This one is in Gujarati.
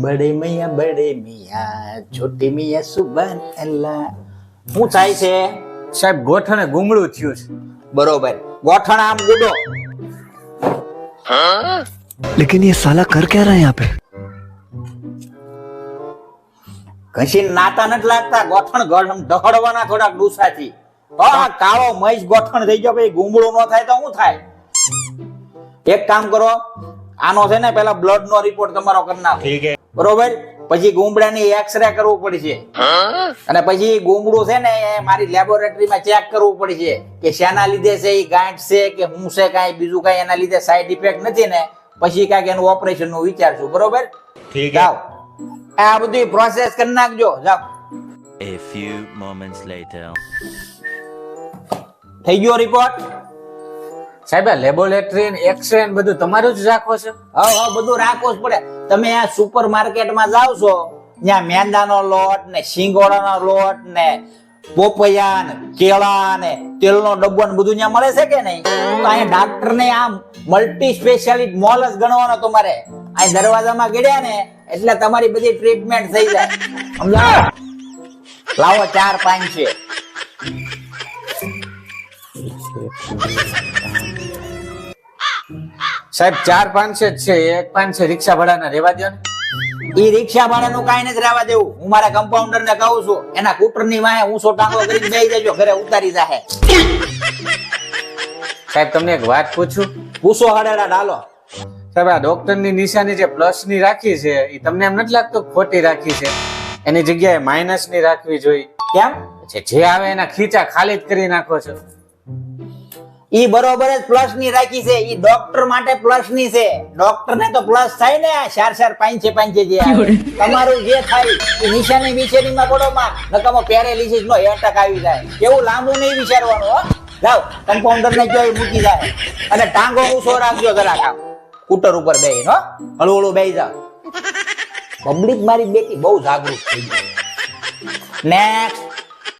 બડે મિયા છોટી મિયા સુબાન અલ્લાહ. શું થાય છે સાહેબ ગોઠણે ગુમડું થયું છે. બરોબર, ગોઠણ આમ ગુડો. लेकिन ये साला कर क्या रहा है यहाँ पे? ઘસીને નાતા નથી લાગતા, ગોઠણ ઢહડવાના થોડાક ડૂસાથી. કાળો મહીસ ગોઠણ થઈ ગયો, પછી ગુમડું ન થાય તો શું થાય? એક કામ કરો, આનો છે ને પેલા બ્લડ નો રિપોર્ટ તમારો કરી નાખો, બરોબર? પછી ગુમડાની એક્સરે કરવું પડશે, અને પછી ગુમડું છે ને મારી લેબોરેટરીમાં ચેક કરવું પડશે કે શેના લીધે છે, એ ગાંઠ છે કે હું છે, કાંઈ બીજું કાંઈ એના લીધે સાઈડ ઇફેક્ટ નથી ને, પછી કાંઈક એનું ઓપરેશન નું વિચારશું, બરોબર? જાઓ, આ બધી પ્રોસેસ કરી નાખજો. જાઓ. A few moments later. થઈ ગયો રિપોર્ટ? સાહેબ આ લેબોરેટરી ને એક્સરે ને બધું તમારું જ રાખો છો? હા, બધું રાખવું જ પડે. તમે આ સુપર માર્કેટમાં જાવ છો, ત્યાં મેંદાનો લોટ ને સિંગોડાનો લોટ ને પોપૈયા ને કેળા ને તેલનો ડબ્બો ને બધું ત્યાં મળે છે કે નહીં? તો અહીંયા ડાક્ટર ને આમ મલ્ટી સ્પેશિયાલિટી મોલ જ ગણવાનો તમારે. અહીં દરવાજામાં ગળ્યા ને એટલે તમારી બધી ટ્રીટમેન્ટ થઈ જાય, સમજાવો? લાવો 4-5 છે. સાહેબ 4-5 જ છે, 1-5 છે રિક્ષા ભાડાના રેવા દો ને. ઈ રિક્ષા ભાડાનું કાંઈ નથી રહેવા દેવું. હું મારા કમ્પાઉન્ડર ને કહું છું, એના કૂટર ની વાહે ઊંચો ટાંગો કરીને બેસી જજો, ઘરે ઉતારી જાહે. સાહેબ તમને એક વાત પૂછું? પૂછો હડેડા ડાલો. સાહેબ આ ડોક્ટર ની નિશાની જે પ્લસ ની રાખી છે, એ તમને એમ નથી લાગતું ખોટી રાખી છે? એની જગ્યાએ માઇનસ ની રાખવી જોઈએ. કેમ? જે આવે એના ખીચા ખાલી જ કરી નાખો છો. ઈ બરોબર જ પ્લસ ની રાખી છે. ઈ ડોક્ટર માટે પ્લસ ની છે. ડોક્ટર ને તો પ્લસ થાય ને, 4-4 5 જે આવે. તમારું જે થાય એ નિશાની વિશેનીમાં પડો માં, નકામો પેરેલિસિસ નો એટક આવી જાય. એવું લાંબુ નહીં વિચારવાનું હો. જાવ, કમ્પાઉન્ડર ને જો મૂકી જાય, અને ટાંગો ઊંચો રાખજો જરાક, આમ સ્કૂટર ઉપર બેહીને હો, હળવું બેહી જાવ. પબ્લિક મારી બેટી બહુ જાગૃત થઈ ગઈ. નેક્સ્ટ.